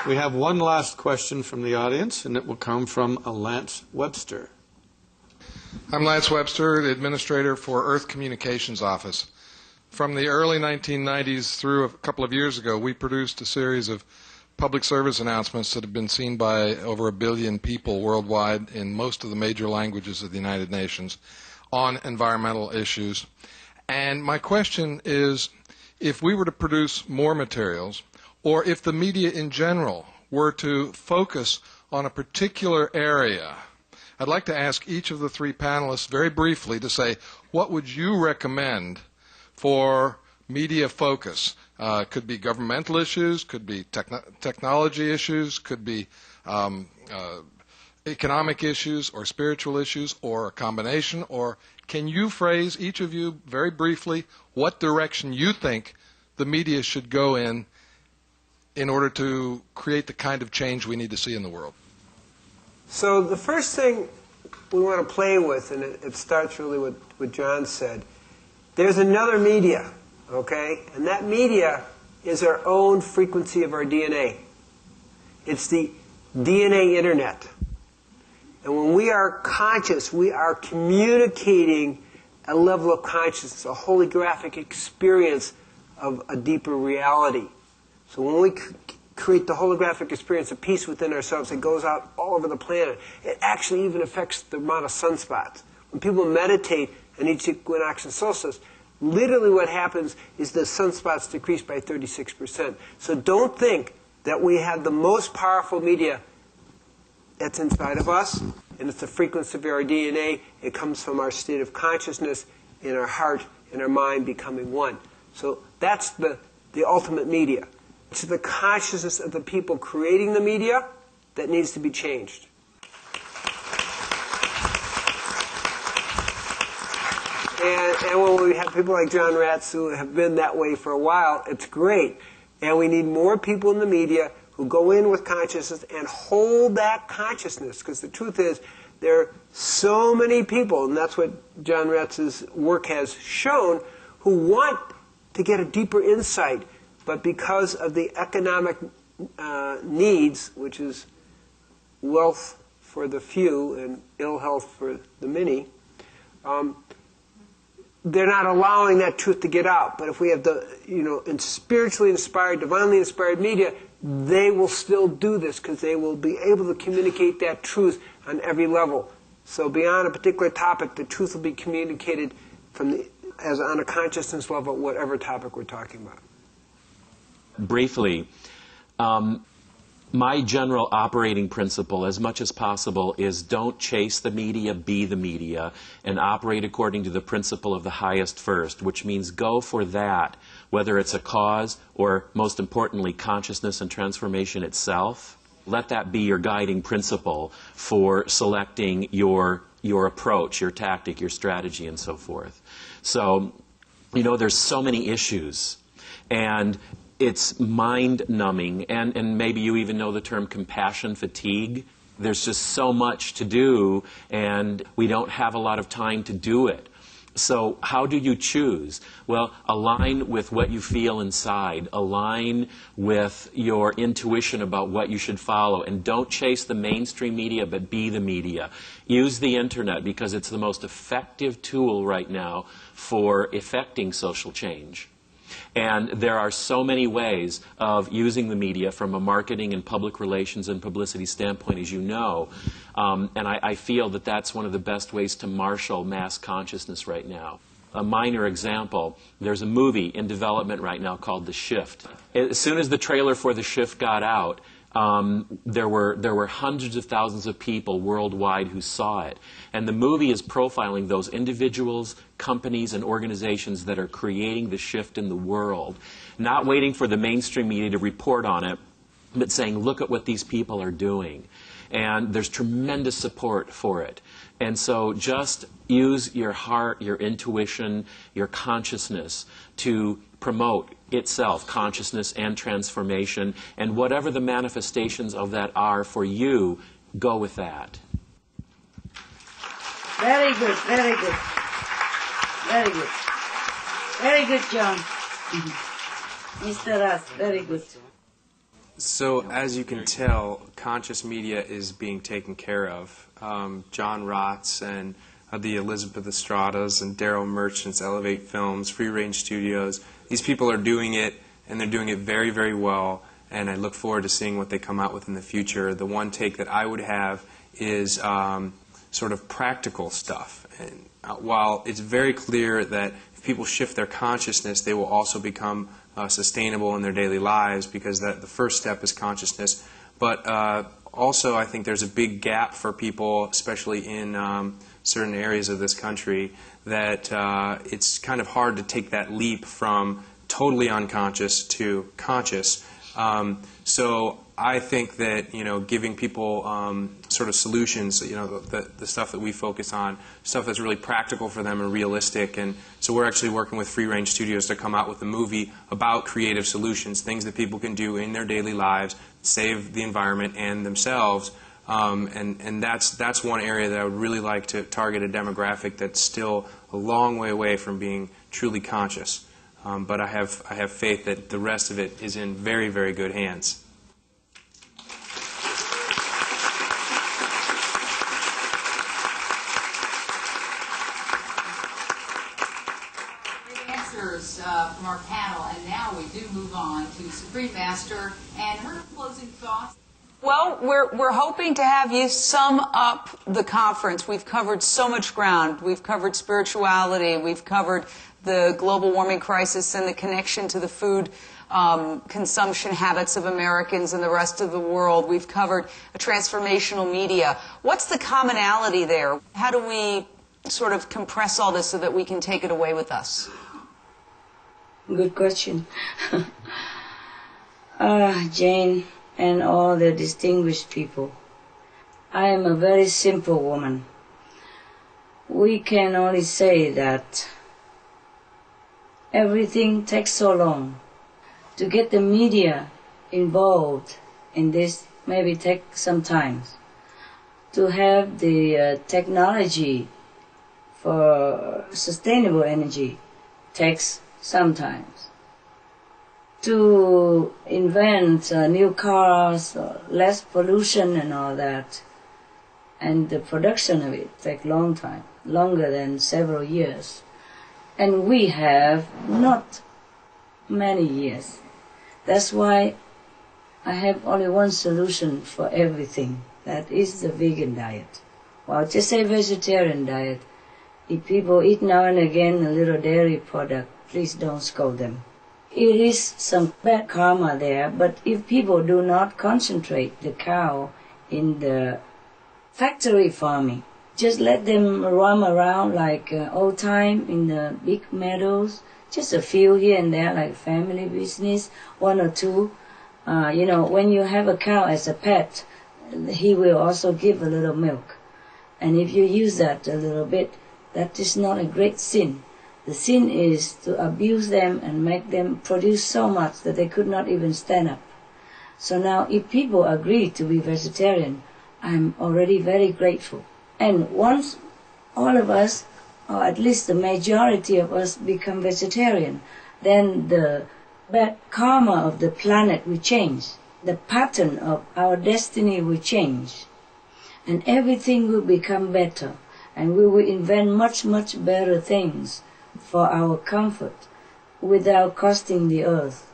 We have one last question from the audience, and it will come from Lance Webster. I'm Lance Webster, the administrator for Earth Communications Office. From the early 1990s through a couple of years ago, we produced a series of public service announcements that have been seen by over 1 billion people worldwide in most of the major languages of the United Nations on environmental issues. And my question is, if we were to produce more materials, or if the media in general were to focus on a particular area, I'd like to ask each of the three panelists very briefly to say, what would you recommend for media focus? Could be governmental issues, could be technology issues, could be economic issues or spiritual issues, or a combination. Or can you phrase, each of you, very briefly, what direction you think the media should go in order to create the kind of change we need to see in the world? So the first thing we want to play with, and it starts really with what John said, there's another media, okay? And that media is our own frequency of our DNA. It's the DNA internet. And when we are conscious, we are communicating a level of consciousness, a holographic experience of a deeper reality. So when we create the holographic experience of peace within ourselves, it goes out all over the planet. It actually even affects the amount of sunspots. When people meditate in each equinox and solstice, literally what happens is the sunspots decrease by 36%. So don't think that we have the most powerful media that's inside of us, and it's the frequency of our DNA. It comes from our state of consciousness in our heart and our mind becoming one. So that's the ultimate media. It's the consciousness of the people creating the media that needs to be changed. And when we have people like John Ratz who have been that way for a while, it's great. And we need more people in the media who go in with consciousness and hold that consciousness. Because the truth is, there are so many people, and that's what John Ratz's work has shown, who want to get a deeper insight. But because of the economic needs, which is wealth for the few and ill health for the many, they're not allowing that truth to get out. But if we have the spiritually inspired, divinely inspired media, they will still do this because they will be able to communicate that truth on every level. So beyond a particular topic, the truth will be communicated as on a consciousness level, whatever topic we're talking about. Briefly, my general operating principle, as much as possible, is don't chase the media, be the media, and operate according to the principle of the highest first, which means go for that, whether it's a cause or, most importantly, consciousness and transformation itself. Let that be your guiding principle for selecting your approach, your tactic, your strategy, and so forth. So, there's so many issues, and it's mind-numbing, and maybe you even know the term compassion fatigue. There's just so much to do, and we don't have a lot of time to do it. So how do you choose? Well, align with what you feel inside. Align with your intuition about what you should follow. And don't chase the mainstream media, but be the media. Use the internet because it's the most effective tool right now for effecting social change. And there are so many ways of using the media from a marketing and public relations and publicity standpoint, as you know. And I feel that that's one of the best ways to marshal mass consciousness right now. A minor example, there's a movie in development right now called The Shift. As soon as the trailer for The Shift got out, there were hundreds of thousands of people worldwide who saw it. And the movie is profiling those individuals, companies, and organizations that are creating the shift in the world. Not waiting for the mainstream media to report on it, but saying, look at what these people are doing. And there's tremendous support for it. And so just use your heart, your intuition, your consciousness to promote itself, consciousness and transformation, and whatever the manifestations of that are for you, go with that. Very good, very good. Very good. Very good, John. Mr. Russ, very good. So as you can tell, conscious media is being taken care of. John Rotz and the Elizabeth Estradas and Daryl Merchant's Elevate Films, Free Range Studios, these people are doing it, and they're doing it very, very well, and I look forward to seeing what they come out with in the future. The one take that I would have is sort of practical stuff. And while it's very clear that if people shift their consciousness, they will also become sustainable in their daily lives, because the first step is consciousness. But also, I think there's a big gap for people, especially in certain areas of this country, that it's kind of hard to take that leap from totally unconscious to conscious. So I think that, giving people sort of solutions, the stuff that we focus on, stuff that's really practical for them and realistic. And so we're actually working with Free Range Studios to come out with a movie about creative solutions, things that people can do in their daily lives, save the environment and themselves. And that's one area that I would really like to target, a demographic that's still a long way away from being truly conscious. But I have faith that the rest of it is in very, very good hands. Great answers from our panel, and now we do move on to Supreme Master and her closing thoughts. Well, we're hoping to have you sum up the conference. We've covered so much ground. We've covered spirituality. We've covered the global warming crisis and the connection to the food consumption habits of Americans and the rest of the world. We've covered a transformational media. What's the commonality there? How do we sort of compress all this so that we can take it away with us? Good question. Jane and all the distinguished people, I am a very simple woman. We can only say that everything takes so long. To get the media involved in this maybe take some time. To have the technology for sustainable energy takes some time. To invent new cars, less pollution and all that, and the production of it takes a long time, longer than several years. And we have not many years. That's why I have only one solution for everything. That is the vegan diet. Well, just say vegetarian diet. If people eat now and again a little dairy product, please don't scold them. It is some bad karma there, but if people do not concentrate the cow in the factory farming, just let them roam around like old time in the big meadows, just a few here and there like family business, one or two. When you have a cow as a pet, he will also give a little milk. And if you use that a little bit, that is not a great sin. The sin is to abuse them and make them produce so much that they could not even stand up. So now if people agree to be vegetarian, I'm already very grateful. And once all of us, or at least the majority of us, become vegetarian, then the bad karma of the planet will change. The pattern of our destiny will change. And everything will become better. And we will invent much, much better things for our comfort without costing the earth.